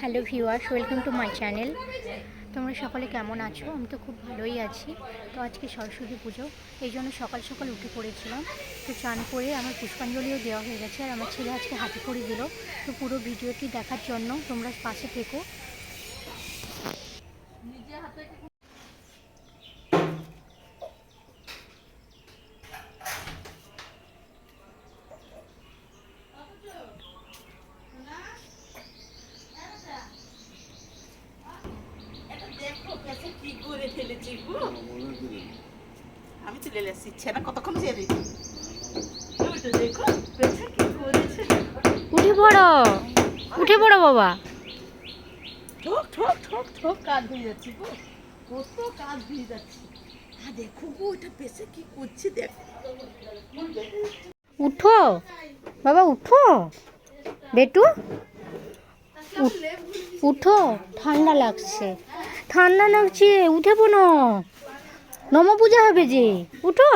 Hello viewers, welcome to my channel. তোমরা সকলে কেমন আছো? আমি তো খুব ভালোই আছি। তো আজকে সরস্বতী পুজো, এই জন্য সকাল সকাল উঠে পড়েছিলাম। তো চান করে আমার পুষ্পাঞ্জলিও দেওয়া হয়ে গেছে, আর আমার ছেলে আজকে হাতে খড়ি দিল। তো পুরো ভিডিওটি দেখার জন্য তোমরা পাশে থেকো। আমি তুলে লেছি ছেনা কতক্ষণ দিয়ে দিই উঠে পড়ো, উঠে পড়ো বাবা। ঠোক ঠোক ঠোক ঠোক কাজ হয়ে যাচ্ছে গো, কত কাজ হয়ে যাচ্ছে। আর দেখো গো ওটা পেছে কি করছে দেখো। উঠো বাবা, উঠো বেটু, উঠো। ঠান্ডা লাগছে, ঠান্ডা লাগছে, উঠে পড়ো। নম পূজা হবে যে, উঠো।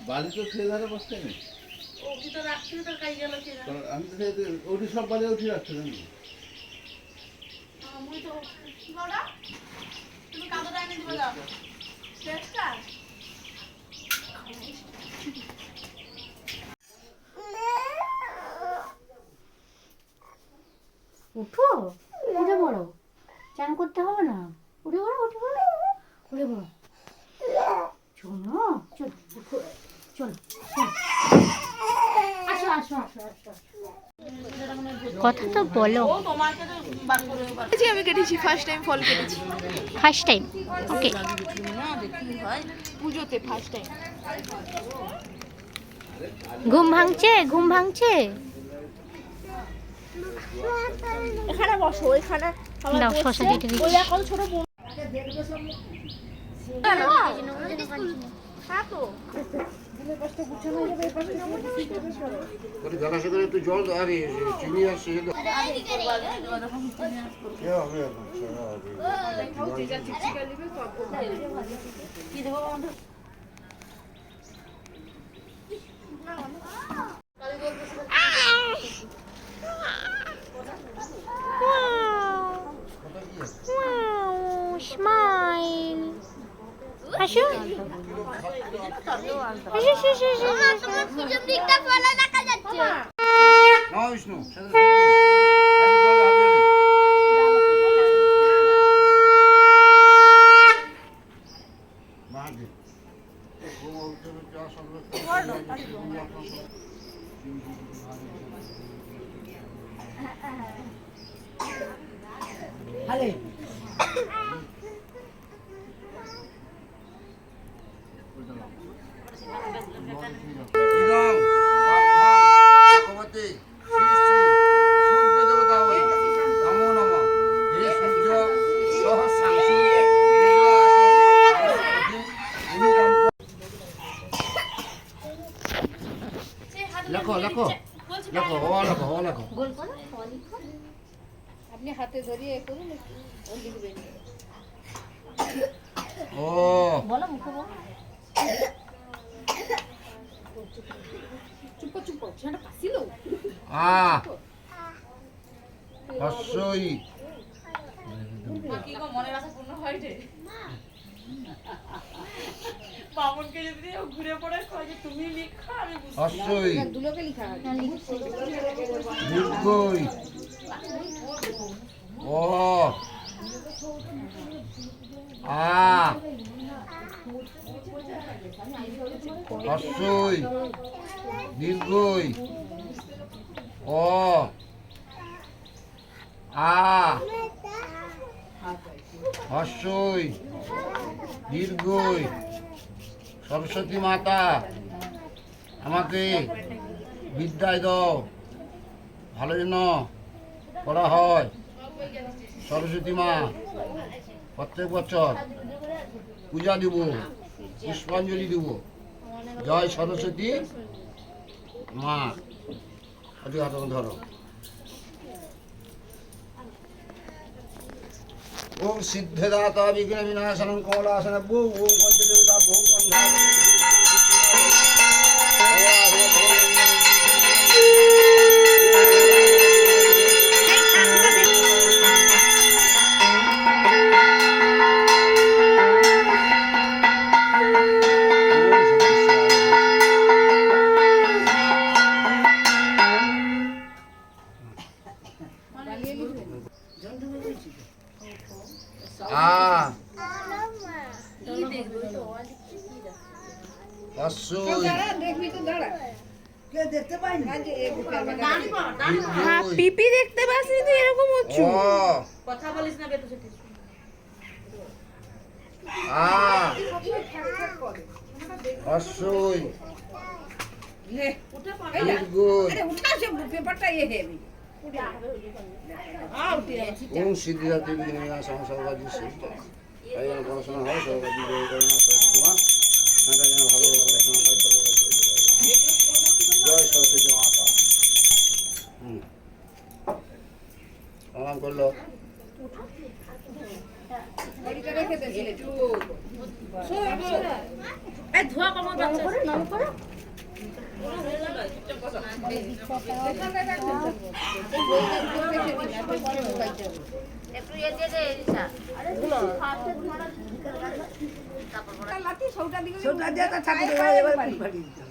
বালি তো সে ধারে বসতে নেই, আমি তো ওটি সব বালি উঠে রাখছি নাকি? উঠো, উঠে পড়ো, চান করতে হবে না। উঠে পড়ো, উঠে পড়ো, উঠে পড়ো। চলো চলো চলো, আসো আসো আসো আসো। কথা তো বলো। আমি কেটেছি ফার্স্ট টাইম, ফল কেটেছি ফার্স্ট টাইম, ওকে। পুজোতে ফার্স্ট টাইম। ঘুম ভাঙছে, ঘুম ভাঙছে। এখানে বসো, এখানে দাও শশা কেটে দিচ্ছি। ওই এখন ছোট বোন একটু জল আর চিনি আর সে কি দেবো বন্ধু? স্মাইল। আসো আসো আসো আসো। বিষ্ণু লেখো লেখো লেখো ও লেখো ও লেখো। আপনি হাতে ধরিয়ে করুন, ও লিখবেন। ও বলো মুখে বলো। চুপ চুপ, ছেলেটা কাশিল। আ অশ্বই কি গো মনের আশা পূর্ণ হয় রে। বামনকে যদি ঘুরে পড়ে কয় যে তুমি লিখো, আমি বুঝি অশ্বই দুলোকে লেখা হয়। দীর্ঘই ও আ অশ্বই দীর্ঘই ও আ অশ্বই দীর্ঘই। সরস্বতী মাতা আমাকে বিদ্যায় দাও, ভালো যেন করা হয়। সরস্বতী মা প্রত্যেক বছর পূজা দিব, পুষ্পাঞ্জলি দিব। জয় সরস্বতী মা। ধরো। ओम सिद्धिदाता विघ्न विनाशनं कमलासनं भूं ओम पंचदेवता भूं পাঁচশোই দেখবি তো দাঁড়া কে দেখতে পাইনি হ্যাঁ পিপি দেখতে পাসনি তুই এরকম হচ্ছ ও কথা বলিস না বেটু সেটি আ পাঁচশোই লে উঠে পড়ে দীর্ঘই আরে উঠা সে পেপারটা এ হেবি ওম সিদ্ধিদাত্রী বিঘ্নেনা সংসর্গাদি সিদ্ধি তাই যেন পড়াশোনা হয় সর্বকার্য জয় করে না সরস্বতী মা তাই যেন ভালোভাবে পড়াশোনা হয় সর্বকার্য জয় সরস্বতী মাতা প্রণাম করলো বড়িটা রেখে দে ছেলে চুপ এই ধোয়া কম বাচ্চা একটু এ দিয়ে দে রিসা আরে লাঠি সৌটা দিকে সৌটা দিয়ে তো ঠাকুর এবার ফাটি দিতে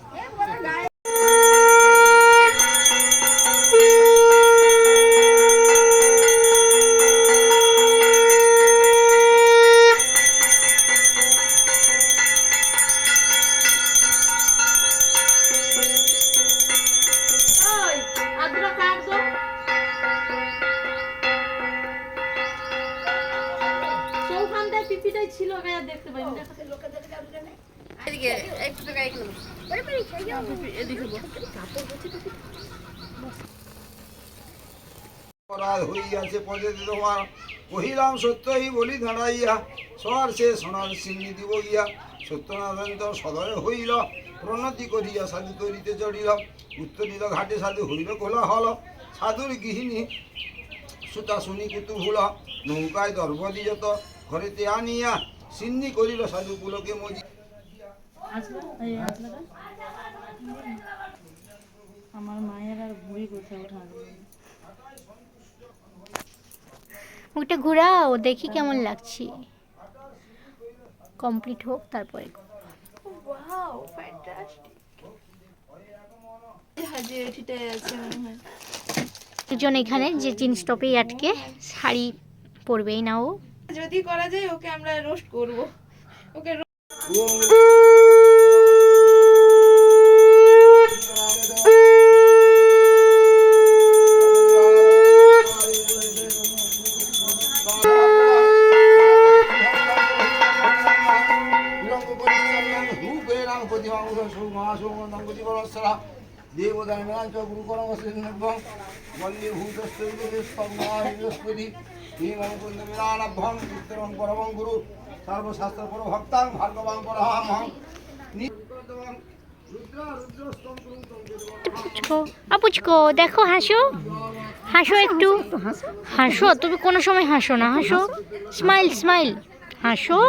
ওই আদ্রা কাট দো চৌখানটায় পিপিটাই ছিল আমি আর দেখতে পাইনি লোকে দেখে যাবে না এদিকে একটু টাকা এক নেব এদিকে অপরাধ হইয়াছে পদে তোমার কহিলাম সত্যই বলি দাঁড়াইয়া সর সে সোনার সিন্নি দিব গিয়া সত্যনারায়ণ সদয় হইল প্রণতি করিয়া সাধু তরিতে চড়িল উত্তরিল ঘাটে সাধু হইল কোলা হল সাধুর গৃহিণী সুতা শুনি কুতুভুল নৌকায় দর্বদি যত ঘরেতে আনিয়া সিন্নি করিল সাধু পুলকে মজি আমার মায়ের আর বুড়ি কোথায় ওঠানো মুখটা ঘোরাও দেখি কেমন লাগছে কমপ্লিট হোক তারপরে ওয়াও ফ্যান্টাস্টিক হাজে এটিতে আছে মনে হয় দুজন এখানে যে জিন্স টপেই আটকে শাড়ি পরবেই না ও যদি করা যায় ওকে আমরা রোস্ট করব ওকে বন্দে ভূতস্পতি উত্তরং পরমং গুরু সর্বশাস্ত্র পর ভক্তাং ভার্গবাং পরহামহং আপুচকো দেখো হাসো হাসো একটু হাসো তুমি কোনো সময় হাসো না হাসো স্মাইল স্মাইল হাসো